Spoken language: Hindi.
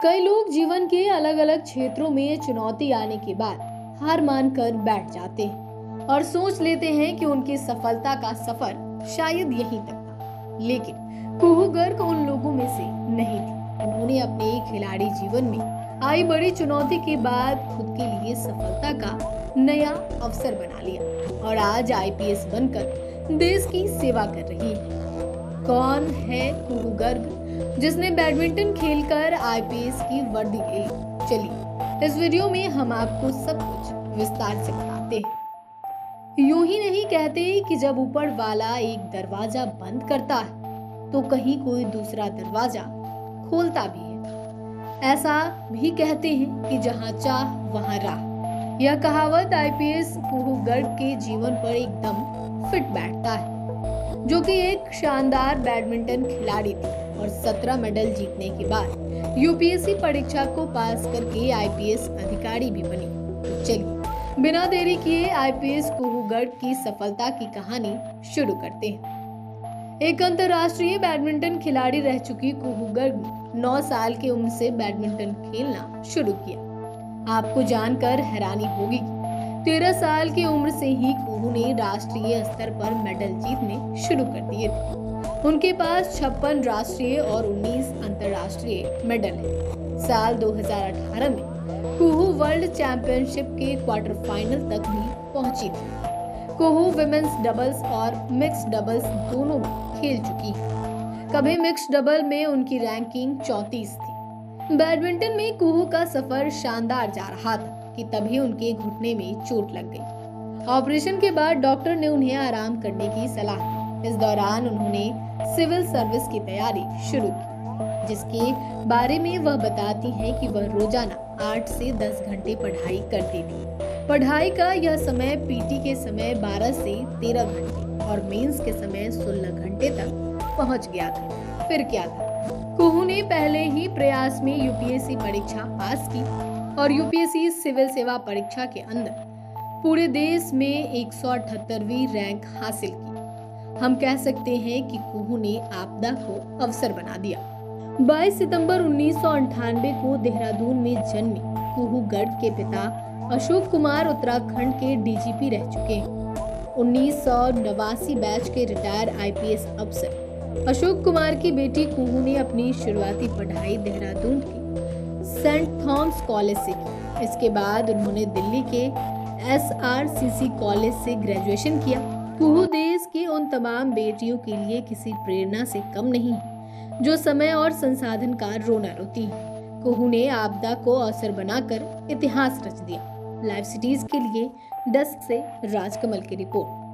कई लोग जीवन के अलग अलग क्षेत्रों में चुनौती आने के बाद हार मान कर बैठ जाते हैं और सोच लेते हैं कि उनकी सफलता का सफर शायद यहीं तक था। लेकिन कुहू गर्ग उन लोगों में से नहीं थी। उन्होंने अपने खिलाड़ी जीवन में आई बड़ी चुनौती के बाद खुद के लिए सफलता का नया अवसर बना लिया और आज आईपीएस बनकर देश की सेवा कर रही है। कौन है कुहू गर्ग, जिसने बैडमिंटन खेलकर आईपीएस की वर्दी ले ली? चलिए इस वीडियो में हम आपको सब कुछ विस्तार से बताते हैं। यूं ही नहीं कहते कि जब ऊपर वाला एक दरवाजा बंद करता है तो कहीं कोई दूसरा दरवाजा खोलता भी है। ऐसा भी कहते हैं कि जहां चाह वहां राह। यह कहावत आईपीएस कुहू गर्ग के जीवन पर एकदम फिट बैठता है, जो कि एक शानदार बैडमिंटन खिलाड़ी थी और 17 मेडल जीतने के बाद यूपीएससी परीक्षा को पास करके आईपीएस अधिकारी भी बनी। तो चलिए बिना देरी किए आईपीएस कुहू गर्ग की सफलता की कहानी शुरू करते हैं। एक अंतर्राष्ट्रीय बैडमिंटन खिलाड़ी रह चुकी कुहू गर्ग ने 9 साल की उम्र से बैडमिंटन खेलना शुरू किया। आपको जानकर हैरानी होगी कि 13 साल की उम्र से ही कुहू ने राष्ट्रीय स्तर पर मेडल जीतने शुरू कर दिए थे। उनके पास 56 राष्ट्रीय और 19 अंतर्राष्ट्रीय मेडल हैं। साल 2018 में कुहू वर्ल्ड चैंपियनशिप के क्वार्टर फाइनल तक भी पहुंची थी। कुहू विमेंस डबल्स और मिक्स डबल्स दोनों में खेल चुकी है। कभी मिक्स डबल में उनकी रैंकिंग 34 थी। बैडमिंटन में कुहू का सफर शानदार जा रहा था कि तभी उनके घुटने में चोट लग गई। ऑपरेशन के बाद डॉक्टर ने उन्हें आराम करने की सलाह दी। इस दौरान उन्होंने सिविल सर्विस की तैयारी शुरू की, जिसके बारे में वह बताती हैं कि वह रोजाना 8 से 10 घंटे पढ़ाई करती थी। पढ़ाई का यह समय पीटी के समय 12 से 13 घंटे और मेंस के समय 16 घंटे तक पहुंच गया था। फिर क्या था? कुहू ने पहले ही प्रयास में यूपीएससी परीक्षा पास की और यूपीएससी सिविल सेवा परीक्षा के अंदर पूरे देश में 178वीं रैंक हासिल की। हम कह सकते हैं कि कुहू ने आपदा को अवसर बना दिया। 22 सितंबर 1998 को देहरादून में जन्मी कुहू गर्ग के पिता अशोक कुमार उत्तराखंड के डीजीपी रह चुके हैं। 1989 बैच के रिटायर आईपीएस अफसर अशोक कुमार की बेटी कुहू ने अपनी शुरुआती पढ़ाई देहरादून के सेंट थॉमस कॉलेज से की। इसके बाद उन्होंने दिल्ली के एसआरसीसी कॉलेज से ग्रेजुएशन किया। कुहू देश की उन तमाम बेटियों के लिए किसी प्रेरणा से कम नहीं है जो समय और संसाधन का रोना रोती है। कुहू ने आपदा को अवसर बनाकर इतिहास रच दिया। लाइव सिटीज के लिए डेस्क से राजकमल की रिपोर्ट।